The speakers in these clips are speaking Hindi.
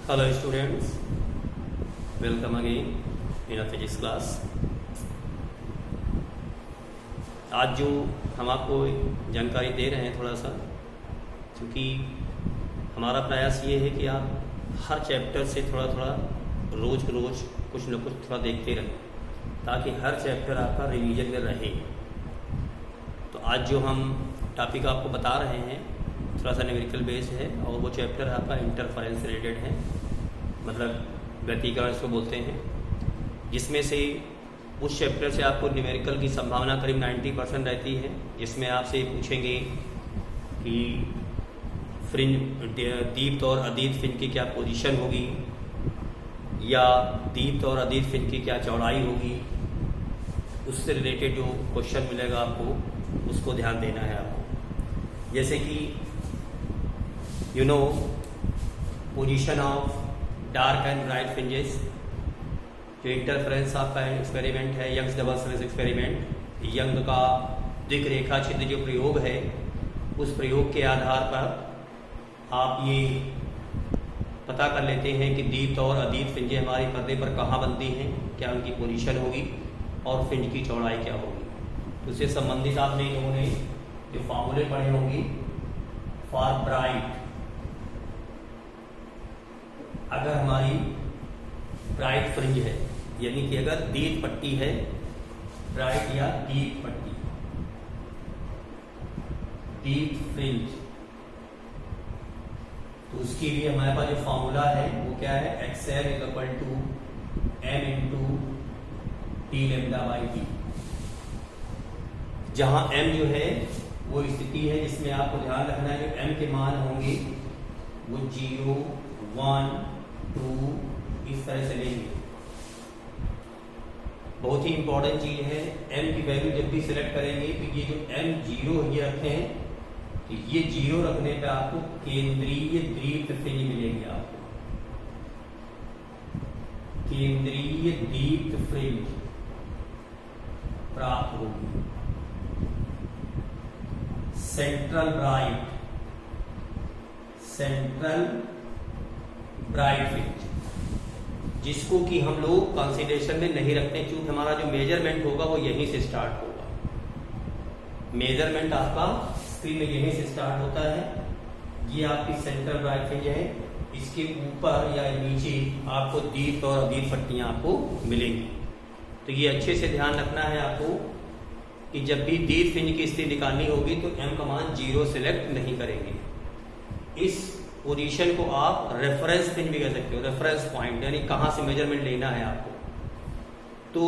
Hello students, welcome again in a physics class। आज जो हम आपको जानकारी दे रहे हैं थोड़ा सा, क्योंकि हमारा प्रयास ये है कि आप हर चैप्टर से थोड़ा थोड़ा रोज़ कुछ न कुछ थोड़ा देखते रहें, ताकि हर चैप्टर आपका रिवीजन में रहे। तो आज जो हम टॉपिक आपको बता रहे हैं थोड़ा सा न्यूमेरिकल बेस्ड है, और वो चैप्टर आपका इंटरफेरेंस रिलेटेड है, मतलब व्यतिकरण इसको बोलते हैं, जिसमें से उस चैप्टर से आपको न्यूमेरिकल की संभावना करीब 90% रहती है, जिसमें आपसे पूछेंगे कि फ्रिंज दीप्त और अदीप्त फ्रिंज की क्या पोजीशन होगी, या दीप्त और अदीप्त फ्रिंज की क्या चौड़ाई होगी। उससे रिलेटेड जो क्वेश्चन मिलेगा आपको, उसको ध्यान देना है आपको। जैसे कि position of dark and bright fringes, जो इंटरफेरेंस आपका एक्सपेरिमेंट है, Young's double slit experiment, Young का द्विक रेखा छिद्र जो प्रयोग है, उस प्रयोग के आधार पर आप ये पता कर लेते हैं कि दीप्त और अदीप्त फ्रिंजें हमारे पर्दे पर कहाँ बनती हैं, क्या उनकी पोजीशन होगी और फ्रिंज की चौड़ाई क्या होगी। उससे संबंधित आपने इन लोगों ने जो फॉर्मूले पढ़े होंगे फॉर ब्राइट, अगर हमारी ब्राइट फ्रिंज है, यानी कि अगर दीप्त पट्टी है, ब्राइट या दीप्त पट्टी, दीप्त फ्रिंज, तो उसके लिए हमारे पास जो फॉर्मूला है वो क्या है, XL = m × d⁻/t, जहां m जो है वो स्थिति है जिसमें आपको ध्यान रखना है जो m के मान होंगे वो 0, 1, 2 इस तरह से लेंगे। बहुत ही इंपॉर्टेंट चीज है, m की वैल्यू जब भी सिलेक्ट करेंगे तो ये जो m 0 ये रखे हैं, तो ये 0 रखने पे आपको केंद्रीय दीप्त फ्रिंज मिलेगी, आपको केंद्रीय दीप्त फ्रिंज प्राप्त होगी। सेंट्रल ब्राइट फ्रिंज, जिसको कि हम लोग कंसीडरेशन में नहीं रखते, क्योंकि हमारा जो मेजरमेंट होगा वो यहीं से स्टार्ट होगा। मेजरमेंट आपका स्क्रीन में यहीं से स्टार्ट होता है। ये आपकी सेंट्रल ब्राइट फ्रिंज है, इसके ऊपर या नीचे आपको दीप्त और अदीप्त पट्टियां आपको मिलेंगी। तो ये अच्छे से ध्यान रखना है आपको कि जब भी दीप्त फ्रिंज की स्थिति निकालनी होगी तो m का मान 0 सिलेक्ट नहीं करेंगे। इस पोजीशन को आप रेफरेंस फ्रिंज भी कह सकते हो, रेफरेंस पॉइंट, यानी कहाँ से मेजरमेंट लेना है आपको। तो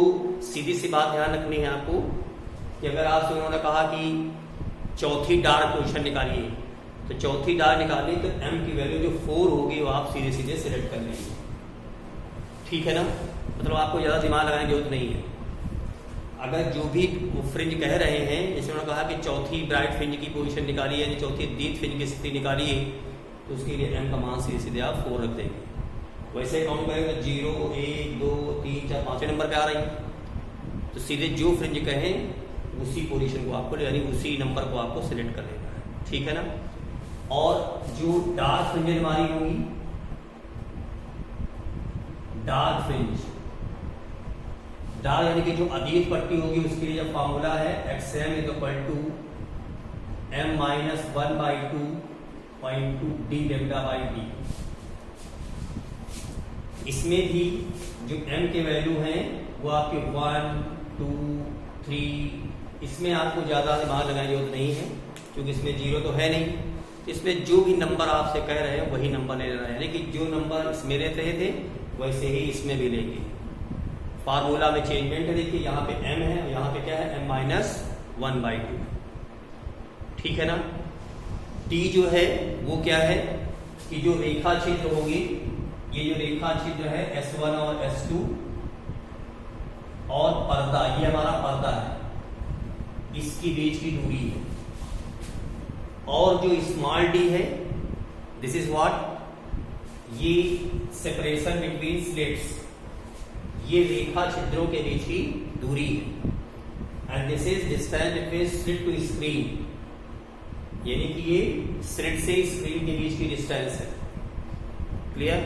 सीधी सी बात ध्यान रखनी है आपको कि अगर आपसे उन्होंने कहा कि चौथी डार्क पोजीशन निकालिए, तो चौथी डार्क निकालिए तो m की वैल्यू जो 4 होगी वो आप सीधे सीधे सिलेक्ट कर लेंगे। ठीक है ना, मतलब आपको ज़्यादा दिमाग लगाने की जरूरत नहीं है। अगर जो भी वो फ्रिंज कह रहे हैं, जैसे उन्होंने कहा कि चौथी ब्राइट फ्रिंज की पोजीशन निकालिए, यानी चौथी दीप्त फ्रिंज की स्थिति निकालिए, तो उसके लिए m का मान सीधे सीधे आप 4 रख देंगे। वैसे काउंट करेंगे तो 0, 1, 2, 3, 4, 5 नंबर पे आ रही है, तो सीधे जो friंज कहें उसी पोजीशन को आपको, यानी उसी नंबर को आपको सिलेक्ट कर लेना है। ठीक है ना। और जो डार्क फ्रिंज हमारी होंगी, डार्क फ्रिंज, डार्क यानी कि जो अदीप्त पट्टी होगी, उसके लिए जो फॉर्मूला है XM = m-1/2 d⁻/t। इसमें भी जो m के वैल्यू हैं वो आपके 1, 2, 3, इसमें आपको ज़्यादा दिमाग लगाने की जरूरत नहीं है, क्योंकि इसमें 0 तो है नहीं। इसमें जो भी नंबर आपसे कह रहे हैं वही नंबर ले रहे हैं, लेकिन जो नंबर इसमें लेते थे वैसे ही इसमें भी लेंगे। फार्मूला में चेंजमेंट है, देखिए यहाँ पे m है और यहाँ पे क्या है, m-1/2। ठीक है ना। t जो है वो क्या है कि जो रेखा छिद्र होगी, ये जो रेखा छिद्र है S1 और S2 और पर्दा, ये हमारा पर्दा है, इसकी बीच की दूरी है। और जो स्मॉल d है, दिस इज व्हाट, ये सेपरेशन बिटवीन स्लिट्स, ये रेखा छिद्रों के बीच की दूरी है। And this is distance between slit to screen, यानी कि ये स्लिट से स्क्रीन के बीच की डिस्टेंस है। क्लियर?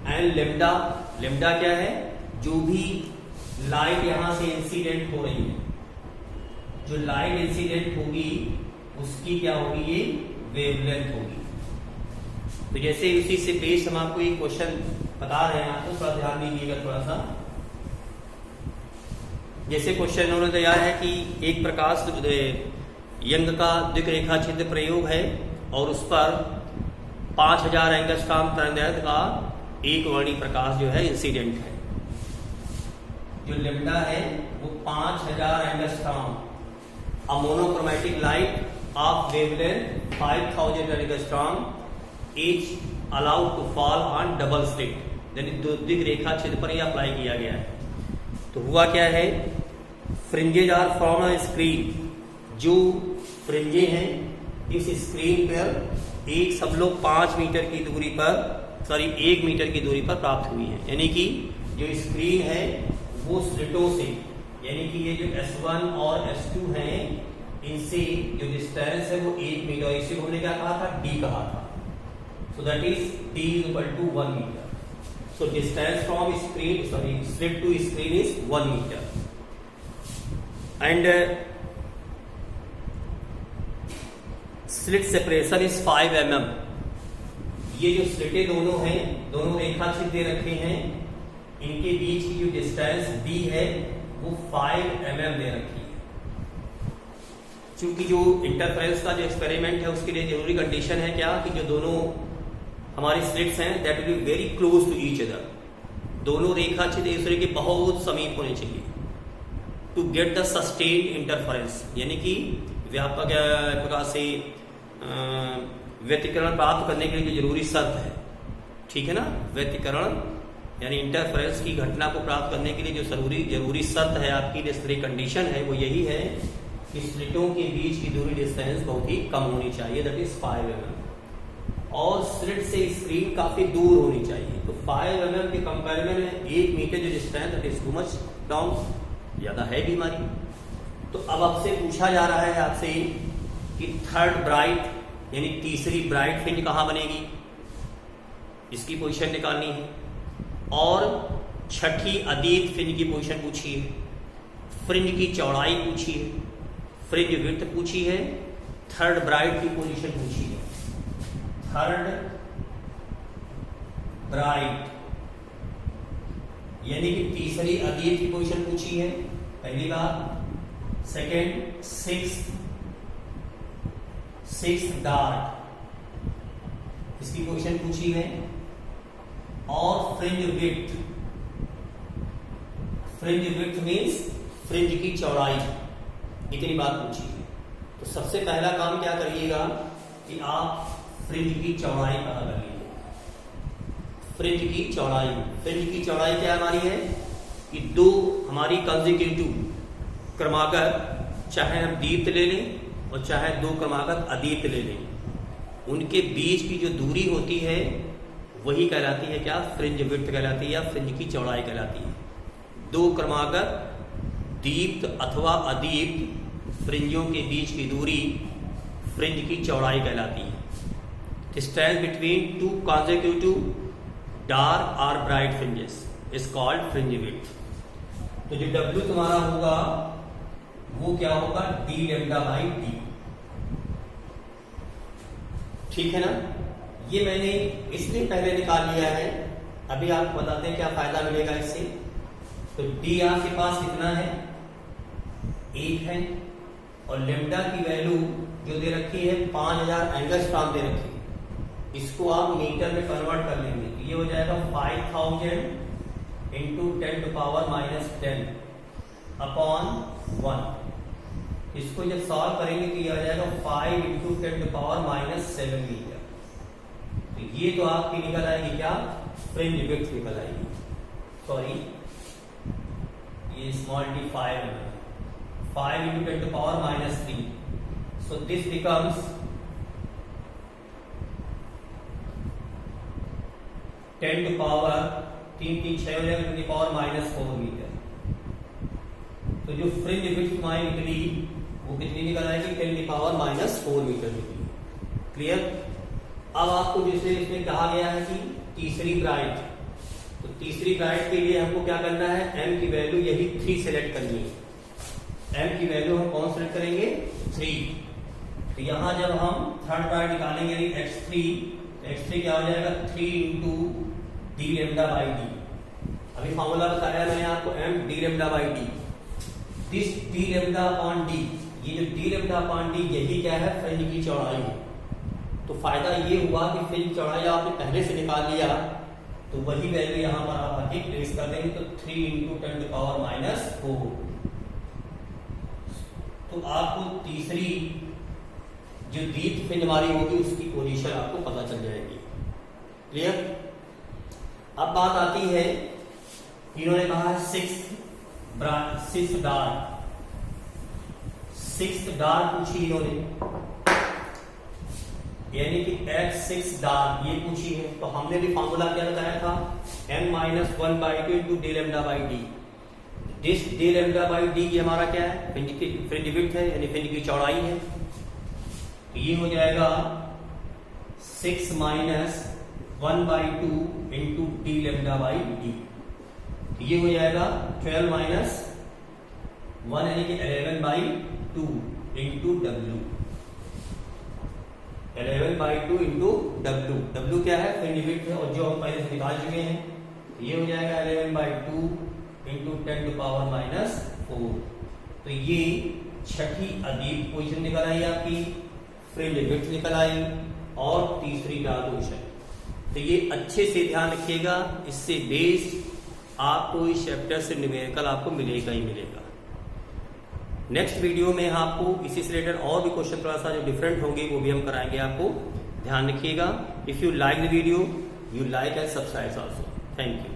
एंड लेमडा, लेमडा क्या है, जो भी लाइट यहां से इंसिडेंट हो रही है, जो लाइट इंसिडेंट होगी उसकी क्या होगी, ये वेवलेंथ होगी। तो जैसे उसी से बेस्ड हम आपको एक क्वेश्चन बता रहे हैं, आपको थोड़ा ध्यान दीजिएगा थोड़ा सा। जैसे क्वेश्चन उन्होंने दिया है कि एक प्रकाश यंग का द्विरेखा छिद्र प्रयोग है और उस पर 5000 एंगस्ट्रॉम तरंगदैर्घ्य का एक वर्णी प्रकाश जो है इंसिडेंट है। जो लेमडा है वो 5000 angstrom, a monochromatic light of wavelength 5000 angstrom is allowed to fall on double slit, यानी द्विरेखा छिद्र पर यह अप्लाई किया गया है। तो हुआ क्या है, fringes are from a screen, जो फ्रिंजे हैं इस स्क्रीन पर एक सब लोग 5 मीटर की दूरी पर, सॉरी 1 मीटर की दूरी पर प्राप्त हुई है। यानी कि जो स्क्रीन है वो स्लिटों से, यानी कि ये जो S1 और S2 हैं इनसे जो डिस्टेंस है वो 1 मीटर, इसे हमने क्या कहा था, D कहा था। So that is D is equal to 1 metre. So distance from screen, sorry, slit to screen is 1 meter, and slit separation is 5 mm। ये जो स्लिटें दोनों हैं, दोनों रेखा छिद्र दे रखे हैं, इनके बीच की जो डिस्टेंस D है वो 5 mm दे रखी है। चूंकि जो इंटरफेरेंस का जो एक्सपेरिमेंट है उसके लिए जरूरी कंडीशन है क्या, कि जो दोनों हमारी स्लिट्स हैं that will be very close to each other, दोनों रेखा छिद्र एक दूसरे के बहुत समीप होने चाहिए to get the sustain interference, यानी कि व्यापक प्रकार से व्यतिकरण प्राप्त करने के लिए जो जरूरी शर्त है, ठीक है ना, व्यतिकरण यानी इंटरफेरेंस की घटना को प्राप्त करने के लिए जो जरूरी शर्त है आपकी, नेसेसरी कंडीशन है, वो यही है कि स्लिटों के बीच की दूरी डिस्टेंस बहुत ही कम होनी चाहिए, दैट इज 5 mm, और स्लिट से स्क्रीन काफी दूर होनी चाहिए। तो 5 mm के कंपेरिजन में 1 मीटर जो distance that is too much down, ज्यादा है भी हमारी। तो अब आपसे पूछा जा रहा है आपसे कि थर्ड ब्राइट यानी तीसरी ब्राइट फ्रिंज कहाँ बनेगी, इसकी पोजीशन निकालनी है, और छठी अदीत फ्रिंज की पोजीशन पूछी है, फ्रिंज की चौड़ाई पूछी है, फ्रिंज विड्थ पूछी है, थर्ड ब्राइट की पोजीशन पूछी है। थर्ड ब्राइट यानी कि तीसरी अदीत की पोजीशन पूछी है, पहली बात। सेकेंड, सिक्स्थ डार्ट, इसकी पोजीशन पूछी है, और फ्रिंज विड्थ मीन्स फ्रिंज की चौड़ाई, इतनी बात पूछी है। तो सबसे पहला काम क्या करिएगा कि आप फ्रिंज की चौड़ाई पता कर लीजिए। फ्रिंज की चौड़ाई क्या हमारी है कि दो हमारी कंसेक्यूटिव क्रमागत, चाहे हम दीप्त ले लें और चाहे दो क्रमागत अदीप्त ले लें, उनके बीच की जो दूरी होती है वही कहलाती है क्या, फ्रिंज विड्थ कहलाती है या फ्रिंज की चौड़ाई कहलाती है। दो क्रमागत दीप्त अथवा अदीप्त फ्रिंजों के बीच की दूरी फ्रिंज की चौड़ाई कहलाती है। Distance between two consecutive dark or bright fringes is called fringe width। तो जो W तुम्हारा होगा वो क्या होगा, d lambda by d, ठीक है ना। ये मैंने इसलिए पहले निकाल लिया है, अभी आपको बताते हैं क्या फायदा मिलेगा इससे। तो d आपके पास कितना है, 1 है, और लेमडा की वैल्यू जो दे रखी है 5000 एंगस्ट्रॉम दे रखी है, इसको आप मीटर में कन्वर्ट कर लेंगे तो ये हो जाएगा 5000 इंटू 10⁻⁻10 अपॉन 1। इसको जब सॉल्व करेंगे तो ये आ जाएगा 5 इंटू 10⁻⁷ मीटर। तो ये तो आपकी निकल आएगी क्या, फ्रिंज विड्थ निकल आएगी, सॉरी ये small D 5 into 10⁻³ so this becomes 10 to power 3 3 6 हो जाएगा 10 to the power -4 मीटर। तो जो फ्रिंज विड्थ हमारी निकली वो कितनी निकल आएगी, 10 to the power -4 मीटर निकली। क्लियर। अब आपको जैसे इसमें कहा गया है कि तीसरी ब्राइट तो तीसरी ब्राइट के लिए हमको क्या करना है, m की वैल्यू यही 3 सेलेक्ट करनी है। m की वैल्यू हम कौन सेलेक्ट करेंगे, 3। तो यहां जब हम थर्ड ब्राइट निकालेंगे यानी x3 क्या हो जाएगा, 3 into D lambda by D. अभी फॉर्मूला बताया मैंने आपको, m D lambda by D. This D lambda upon D, ये जो डी लेमडा अपॉन डी यही क्या है, फ्रिंज की चौड़ाई है। तो फायदा ये हुआ कि फ्रिंज चौड़ाई आपने पहले से निकाल लिया, तो वही वैल्यू यहाँ पर आप आके प्लेस कर देंगे। तो 3 इंटू 10 टू पावर माइनस 4। तो आपको तीसरी जो डीप फ्रिंज हमारी होगी उसकी पोजीशन आपको पता चल जाएगी। क्लियर। अब बात आती है, इन्होंने कहा है 6 डार्क पूछी इन्होंने, यानी कि x6 डार्क ये पूछी है। तो हमने भी फॉर्मूला क्या बताया था, n-1/2 into D lambda by D. This D lambda by D ये हमारा क्या है, फ्रिंज विड्थ है, यानी फ्रिंज की चौड़ाई है। तो ये हो जाएगा 6 - 1/2 into D lambda by D. ये हो जाएगा 12 - 1 यानी कि 11/2 into W. 11/2 into W. W क्या है, फ्रिंज विड्थ है, और जो हम पहले से निकाल चुके हैं। ये हो जाएगा 11/2 इंटू 10 टू पावर माइनस 4। तो ये छठी अदीब पोजीशन निकल आई आपकी, फ्रिंज विड्थ निकल आई, और तीसरी डार्क पोजीशन। तो ये अच्छे से ध्यान रखिएगा, इससे बेस्ड आपको इस चैप्टर से न्यूमेरिकल आपको मिलेगा ही मिलेगा। नेक्स्ट वीडियो में आपको इसी से रिलेटेड और भी क्वेश्चन थोड़ा सा जो डिफरेंट होंगे वो भी हम कराएंगे आपको। ध्यान रखिएगा। If you like the video, you like and subscribe also. Thank you.